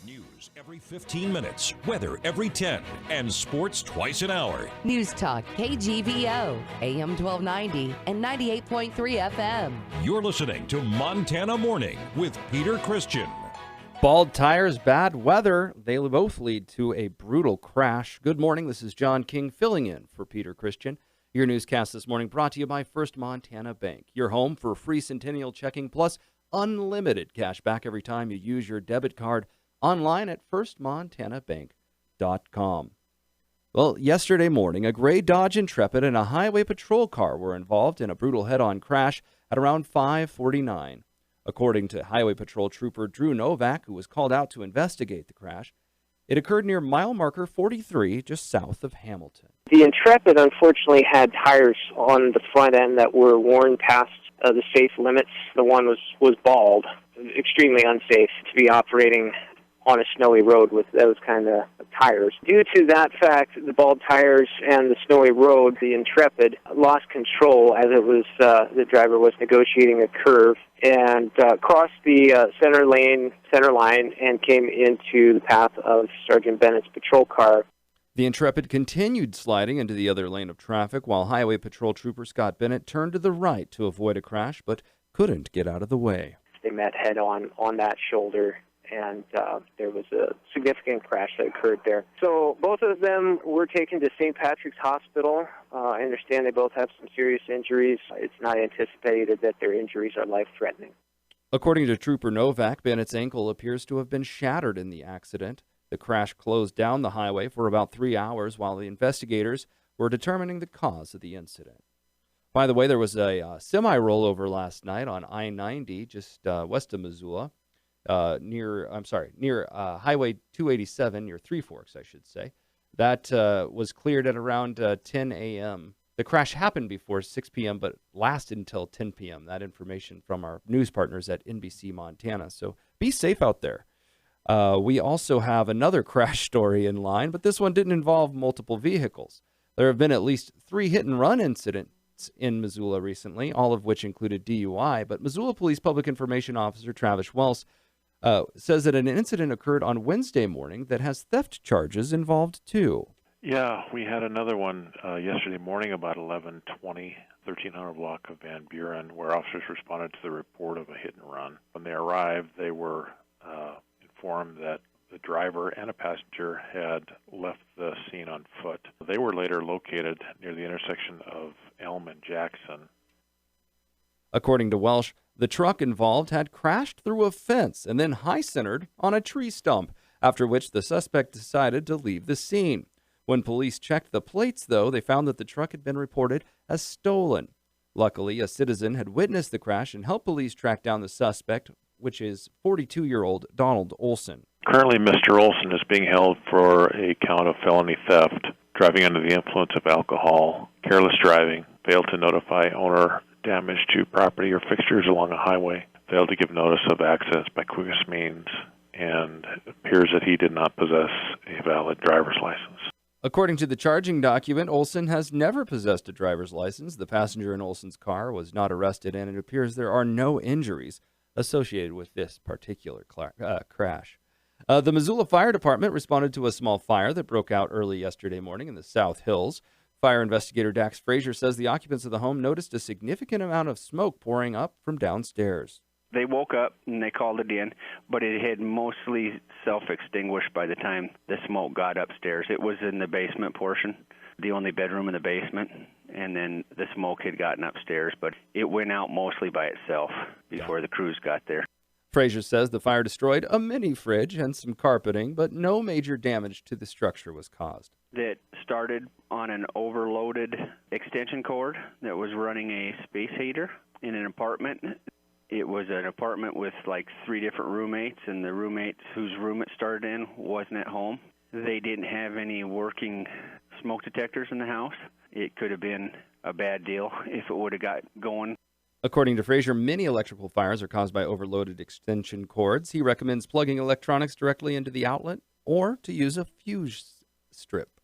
News every 15 minutes, weather every 10, and sports twice an hour. Newstalk, KGVO, AM 1290 and 98.3 FM. You're listening to Montana Morning with Peter Christian. Bald tires, bad weather, they both lead to a brutal crash. Good morning, this is John King filling in for Peter Christian. Your newscast this morning brought to you by First Montana Bank, your home for free Centennial checking plus unlimited cash back every time you use your debit card. Online at firstmontanabank.com. Well, yesterday morning, a gray Dodge Intrepid and a highway patrol car were involved in a brutal head-on crash at around 5:49. According to Highway Patrol Trooper Drew Novak, who was called out to investigate the crash, it occurred near mile marker 43, just south of Hamilton. The Intrepid, unfortunately, had tires on the front end that were worn past the safe limits. The one was bald, extremely unsafe to be operating on a snowy road with those kind of tires. Due to that fact, the bald tires and the snowy road, the Intrepid lost control as it was the driver was negotiating a curve and crossed the center line and came into the path of Sergeant Bennett's patrol car. The Intrepid continued sliding into the other lane of traffic while Highway Patrol Trooper Scott Bennett turned to the right to avoid a crash but couldn't get out of the way. They met head-on that shoulder, and there was a significant crash that occurred there. So both of them were taken to St. Patrick's Hospital. I understand they both have some serious injuries. It's not anticipated that their injuries are life-threatening. According to Trooper Novak, Bennett's ankle appears to have been shattered in the accident. The crash closed down the highway for about 3 hours while the investigators were determining the cause of the incident. By the way, there was a semi-rollover last night on I-90 just west of Missoula. Near Highway 287, near Three Forks, I should say. That was cleared at around 10 a.m. The crash happened before 6 p.m., but lasted until 10 p.m. That information from our news partners at NBC Montana. So be safe out there. We also have another crash story in line, but this one didn't involve multiple vehicles. There have been at least 3 hit-and-run incidents in Missoula recently, all of which included DUI, but Missoula Police Public Information Officer Travis Wells says that an incident occurred on Wednesday morning that has theft charges involved, too. Yeah, we had another one yesterday morning about 11:20, 1300 block of Van Buren, where officers responded to the report of a hit-and-run. When they arrived, they were informed that the driver and a passenger had left the scene on foot. They were later located near the intersection of Elm and Jackson. According to Welsh, the truck involved had crashed through a fence and then high-centered on a tree stump, after which the suspect decided to leave the scene. When police checked the plates, though, they found that the truck had been reported as stolen. Luckily, a citizen had witnessed the crash and helped police track down the suspect, which is 42-year-old Donald Olson. Currently, Mr. Olson is being held for a count of felony theft, driving under the influence of alcohol, careless driving, failed to notify owner, damage to property or fixtures along a highway, failed to give notice of access by quickest means, and it appears that he did not possess a valid driver's license. According to the charging document, Olson has never possessed a driver's license. The passenger in Olson's car was not arrested, and it appears there are no injuries associated with this particular crash. The Missoula Fire Department responded to a small fire that broke out early yesterday morning in the South Hills. Fire investigator Dax Frazier says the occupants of the home noticed a significant amount of smoke pouring up from downstairs. They woke up and they called it in, but it had mostly self-extinguished by the time the smoke got upstairs. It was in the basement portion, the only bedroom in the basement, and then the smoke had gotten upstairs, but it went out mostly by itself before the crews got there. Frazier says the fire destroyed a mini fridge and some carpeting, but no major damage to the structure was caused. That started on an overloaded extension cord that was running a space heater in an apartment. It was an apartment with like 3 different roommates, and the roommates whose room it started in wasn't at home. They didn't have any working smoke detectors in the house. It could have been a bad deal if it would have got going. According to Frazier, many electrical fires are caused by overloaded extension cords. He recommends plugging electronics directly into the outlet or to use a fuse strip.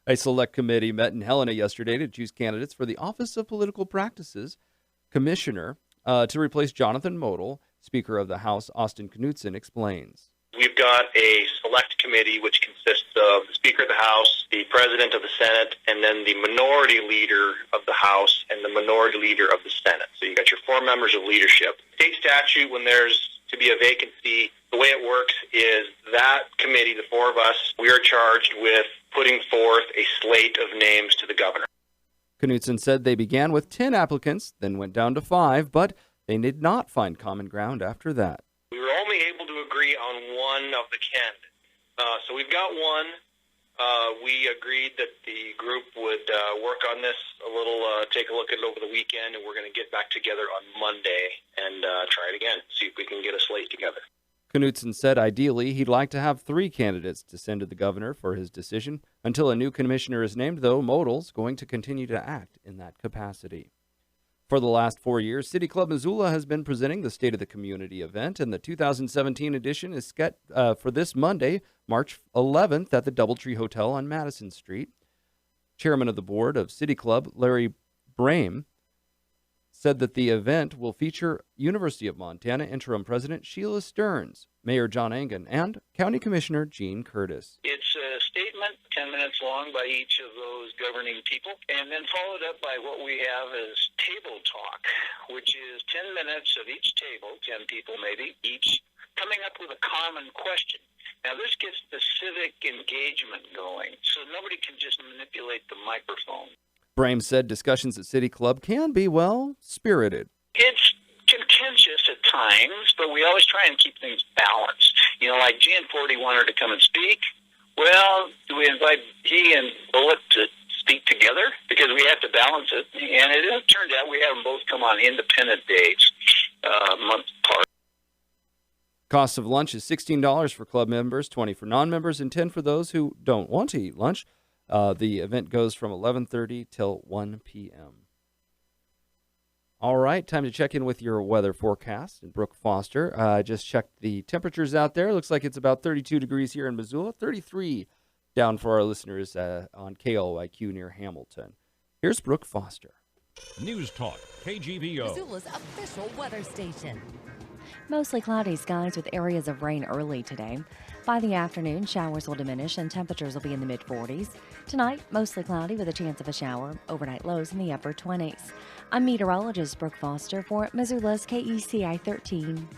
A select committee met in Helena yesterday to choose candidates for the Office of Political Practices Commissioner to replace Jonathan Modell. Speaker of the House Austin Knudsen explains. We've got a select committee which consists of the Speaker of the House, the President of the Senate, and then the Minority Leader of the House and the Minority Leader of the Senate. So you got your 4 members of leadership. State statute, when there's to be a vacancy, the way it works is that committee, the 4 of us, we are charged with putting forth a slate of names to the governor. Knutson said they began with 10 applicants, then went down to 5, but they did not find common ground after that. We were only able to agree on one of the candidates. So we've got one. We agreed that the group would work on this a little, take a look at it over the weekend, and we're going to get back together on Monday and try it again, see if we can get a slate together. Knutson said ideally he'd like to have 3 candidates to send to the governor for his decision. Until a new commissioner is named, though, Modal's going to continue to act in that capacity. For the last 4 years, City Club Missoula has been presenting the State of the Community event, and the 2017 edition is set for this Monday, March 11th, at the Doubletree Hotel on Madison Street. Chairman of the board of City Club, Larry Brame, said that the event will feature University of Montana Interim President Sheila Stearns, Mayor John Engen, and County Commissioner Gene Curtis. It's a statement 10 minutes long by each of those governing people, and then followed up by what we have as table talk, which is 10 minutes of each table, 10 people maybe, each coming up with a common question. Now, this gets the civic engagement going, so nobody can just manipulate the microphone. Brame said discussions at City Club can be, well, spirited. It's contentious at times, but we always try and keep things balanced. You know, like GN40 wanted to come and speak. Well, do we invite he and Bullet to speak together? Because we have to balance it. And it turned out we have them both come on independent dates, months apart. Cost of lunch is $16 for club members, $20 for non-members, and $10 for those who don't want to eat lunch. The event goes from 11:30 till 1 p.m. All right, time to check in with your weather forecast. And Brooke Foster, I just checked the temperatures out there. Looks like it's about 32 degrees here in Missoula, 33 down for our listeners on KLYQ near Hamilton. Here's Brooke Foster. Newstalk, KGVO. Missoula's official weather station. Mostly cloudy skies with areas of rain early today. By the afternoon, showers will diminish and temperatures will be in the mid-40s. Tonight, mostly cloudy with a chance of a shower. Overnight lows in the upper 20s. I'm meteorologist Brooke Foster for Missoula's KECI 13.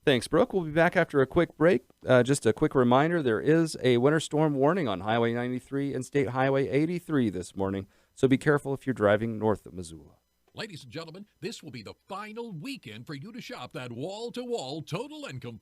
Thanks, Brooke. We'll be back after a quick break. Just a quick reminder, there is a winter storm warning on Highway 93 and State Highway 83 this morning, so be careful if you're driving north of Missoula. Ladies and gentlemen, this will be the final weekend for you to shop that wall-to-wall total and complete